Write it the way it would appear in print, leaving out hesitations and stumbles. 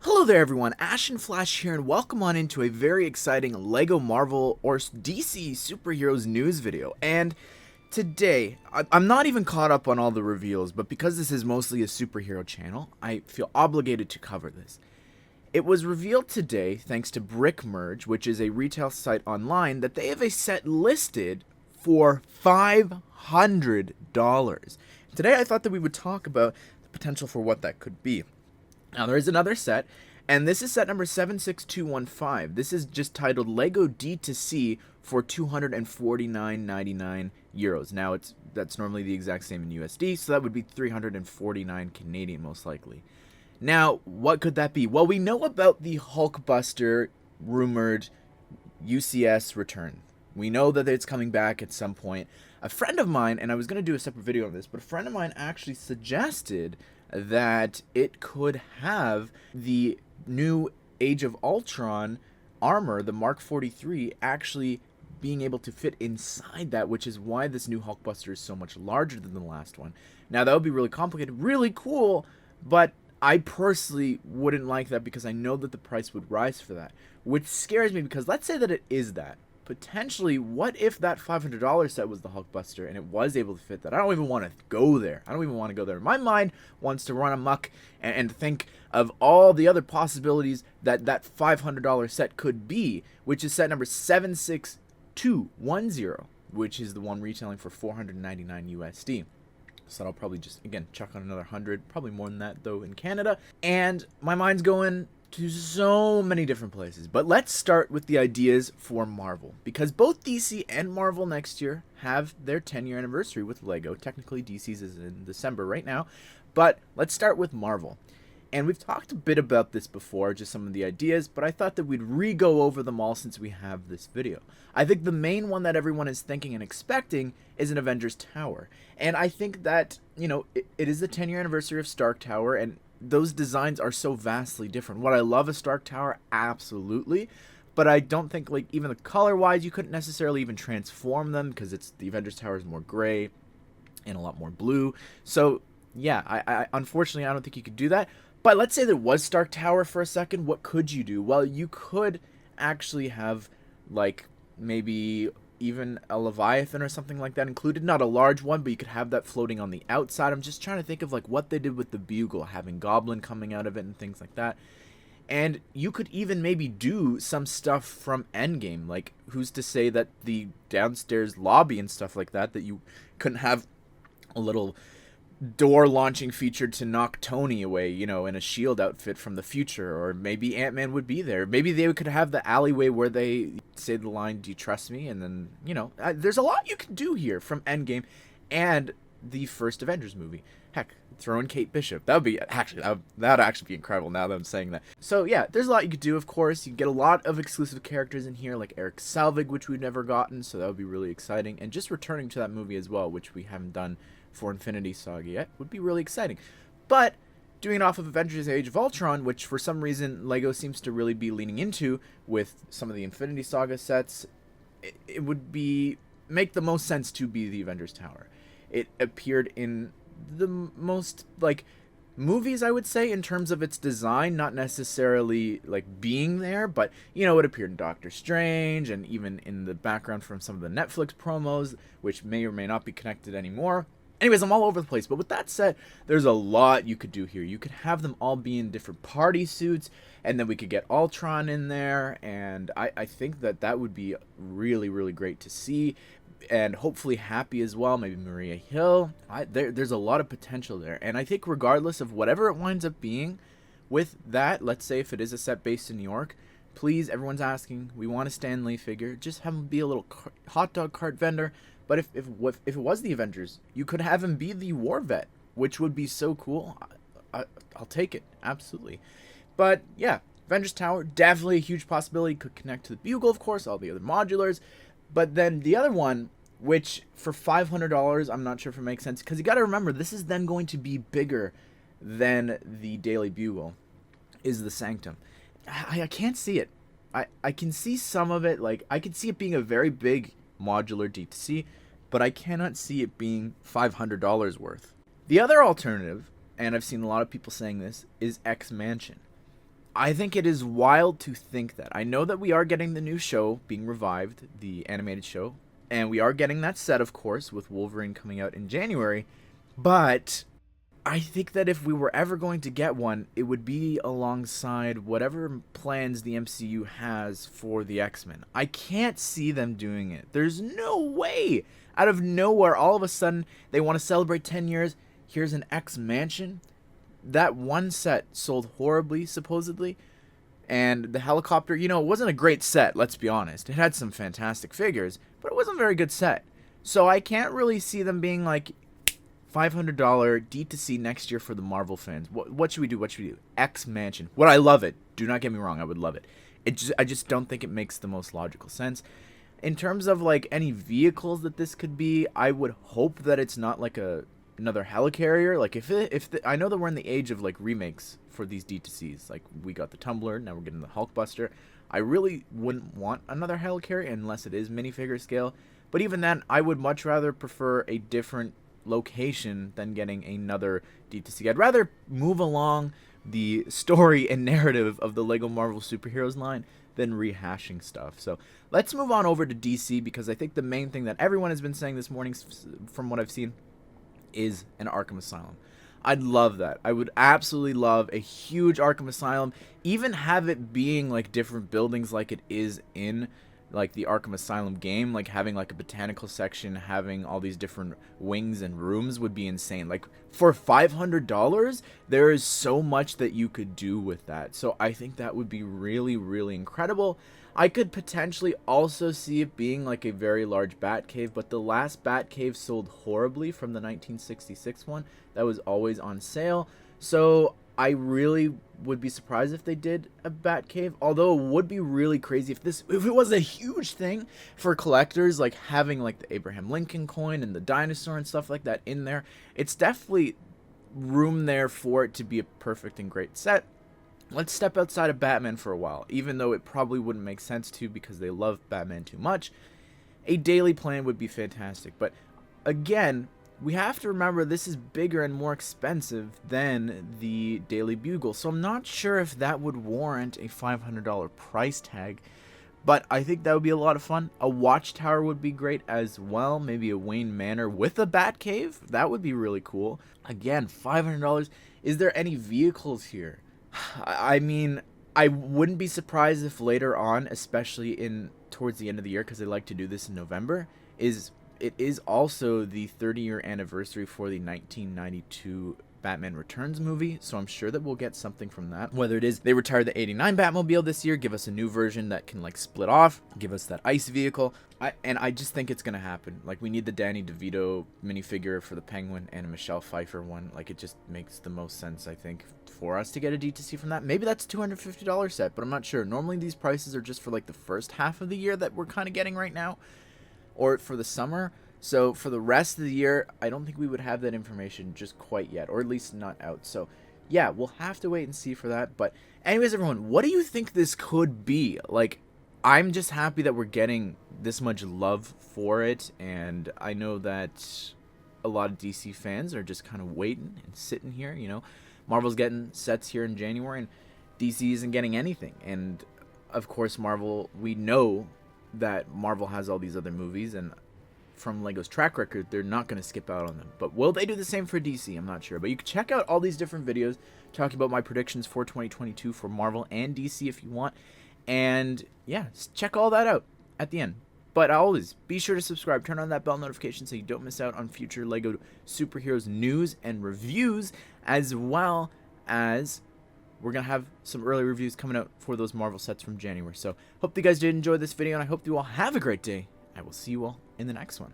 Hello there everyone, Ashnflash here, and welcome on into a very exciting LEGO Marvel or DC superheroes news video. And today, I'm not even caught up on all the reveals, but because this is mostly a superhero channel, I feel obligated to cover this. It was revealed today, thanks to brickmerge, which is a retail site online, that they have a set listed for $500. Today I thought that we would talk about the potential for what that could be. Now there is another set, and this is set number 76215. This is just titled LEGO D2C for €249.99. Now that's normally the exact same in USD, so that would be 349 Canadian most likely. Now, what could that be? Well, we know about the Hulkbuster rumored UCS return. We know that it's coming back at some point. A friend of mine, and I was going to do a separate video on this, but a friend of mine actually suggested that it could have the new Age of Ultron armor, the Mark 43, actually being able to fit inside that, which is why this new Hulkbuster is so much larger than the last one. Now, that would be really complicated, really cool, but I personally wouldn't like that because I know that the price would rise for that, which scares me because let's say that it is that. Potentially, what if that $500 set was the Hulkbuster and it was able to fit that? I don't even want to go there. My mind wants to run amok and think of all the other possibilities that that $500 set could be, which is set number 76210, which is the one retailing for 499 USD. So that'll probably just, again, chuck on another 100, probably more than that, though, in Canada. And my mind's going to so many different places. But let's start with the ideas for Marvel, because both DC and Marvel next year have their 10-year anniversary with LEGO. Technically, DC's is in December right now, but let's start with Marvel. And we've talked a bit about this before, just some of the ideas, but I thought that we'd re-go over them all since we have this video. I think the main one that everyone is thinking and expecting is an Avengers Tower. And I think that, you know, it is the 10-year anniversary of Stark Tower, and those designs are so vastly different. What I love a Stark Tower, absolutely, but I don't think, like, even the color-wise, you couldn't necessarily even transform them because the Avengers Tower is more gray and a lot more blue. So, yeah, I unfortunately, I don't think you could do that. But let's say there was Stark Tower for a second. What could you do? Well, you could actually have, like, maybe even a Leviathan or something like that included. Not a large one, but you could have that floating on the outside. I'm just trying to think of, like, what they did with the Bugle, having Goblin coming out of it and things like that. And you could even maybe do some stuff from Endgame. Like, who's to say that the downstairs lobby and stuff like that you couldn't have a little door launching feature to knock Tony away, you know, in a shield outfit from the future, or maybe Ant-Man would be there. Maybe they could have the alleyway where they say the line, "Do you trust me?" And then, you know, there's a lot you can do here from Endgame and the first Avengers movie. Heck, throw in Kate Bishop. That would be actually that'd actually be incredible now that I'm saying that. So yeah, there's a lot you could do. Of course, you get a lot of exclusive characters in here, like Eric Selvig, which we've never gotten, so that would be really exciting. And just returning to that movie as well, which we haven't done for Infinity Saga yet, would be really exciting. But doing it off of Avengers Age of Ultron, which for some reason LEGO seems to really be leaning into with some of the Infinity Saga sets, it would make the most sense to be the Avengers Tower. It appeared in the most, like, movies, I would say, in terms of its design, not necessarily like being there, but, you know, it appeared in Doctor Strange and even in the background from some of the Netflix promos, which may or may not be connected anymore. Anyways, I'm all over the place, but with that said, there's a lot you could do here. You could have them all be in different party suits, and then we could get Ultron in there, and I think that would be really, really great to see, and hopefully Happy as well, maybe Maria Hill. There's a lot of potential there, and I think regardless of whatever it winds up being with that, let's say if it is a set based in New York, please, everyone's asking, we want a Stan Lee figure, just have him be a little hot dog cart vendor. But if it was the Avengers, you could have him be the War Vet, which would be so cool. I'll take it, absolutely. But yeah, Avengers Tower, definitely a huge possibility. Could connect to the Bugle, of course, all the other modulars. But then the other one, which for $500, I'm not sure if it makes sense, because you got to remember, this is then going to be bigger than the Daily Bugle, is the Sanctum. I can't see it. I can see some of it, like, I could see it being a very big modular D2C, but I cannot see it being $500 worth. The other alternative, and I've seen a lot of people saying this, is X Mansion. I think it is wild to think that. I know that we are getting the new show being revived, the animated show, and we are getting that set, of course, with Wolverine coming out in January, but I think that if we were ever going to get one, it would be alongside whatever plans the MCU has for the X-Men. I can't see them doing it. There's no way. Out of nowhere, all of a sudden, they want to celebrate 10 years. Here's an X-Mansion. That one set sold horribly, supposedly. And the helicopter, it wasn't a great set, let's be honest. It had some fantastic figures, but it wasn't a very good set. So I can't really see them being like, $500 D2C next year for the Marvel fans. What should we do? X-Mansion. Would I love it? Do not get me wrong. I would love it. I just don't think it makes the most logical sense. In terms of like any vehicles that this could be, I would hope that it's not like another helicarrier. Like I know that we're in the age of like remakes for these D2Cs. Like we got the Tumbler, now we're getting the Hulkbuster. I really wouldn't want another helicarrier unless it is minifigure scale. But even then, I would much rather prefer a different location than getting another D2C. I'd rather move along the story and narrative of the Lego Marvel Superheroes line than rehashing stuff. So let's move on over to DC, because I think the main thing that everyone has been saying this morning, from what I've seen, is an Arkham Asylum. I'd love that. I would absolutely love a huge Arkham Asylum, even have it being like different buildings like it is in like the Arkham Asylum game, like having like a botanical section, having all these different wings and rooms would be insane. Like for $500, there is so much that you could do with that. So I think that would be really, really incredible. I could potentially also see it being like a very large Batcave, but the last Batcave sold horribly from the 1966 one. That was always on sale. So I really would be surprised if they did a Batcave, although it would be really crazy if it was a huge thing for collectors, like having like the Abraham Lincoln coin and the dinosaur and stuff like that in there. It's definitely room there for it to be a perfect and great set. Let's step outside of Batman for a while, even though it probably wouldn't make sense to, because they love Batman too much. A daily plan would be fantastic, but again, we have to remember this is bigger and more expensive than the Daily Bugle, so I'm not sure if that would warrant a $500 price tag, but I think that would be a lot of fun. A Watchtower would be great as well, maybe a Wayne Manor with a Batcave. That would be really cool. Again, $500. Is there any vehicles here? I mean, I wouldn't be surprised if later on, especially towards the end of the year, because they like to do this in November, it is also the 30-year anniversary for the 1992 Batman Returns movie, so I'm sure that we'll get something from that. Whether it is they retire the 89 Batmobile this year, give us a new version that can like split off, give us that ice vehicle, and I just think it's gonna happen. Like, we need the Danny DeVito minifigure for the Penguin and a Michelle Pfeiffer one. Like, it just makes the most sense, I think, for us to get a D2C from that. Maybe that's a $250 set, but I'm not sure. Normally these prices are just for like the first half of the year that we're kind of getting right now, or for the summer. So for the rest of the year, I don't think we would have that information just quite yet, or at least not out. So yeah, we'll have to wait and see for that. But anyways, everyone, what do you think this could be? Like, I'm just happy that we're getting this much love for it, and I know that a lot of DC fans are just kind of waiting and sitting here. Marvel's getting sets here in January, and DC isn't getting anything. And of course, Marvel, we know that Marvel has all these other movies, and from Lego's track record, they're not going to skip out on them. But will they do the same for DC? I'm not sure. But you can check out all these different videos talking about my predictions for 2022 for Marvel and DC if you want. And yeah, check all that out at the end. But always, be sure to subscribe. Turn on that bell notification so you don't miss out on future Lego Superheroes news and reviews, as well as we're going to have some early reviews coming out for those Marvel sets from January. So hope you guys did enjoy this video, and I hope you all have a great day. I will see you all in the next one.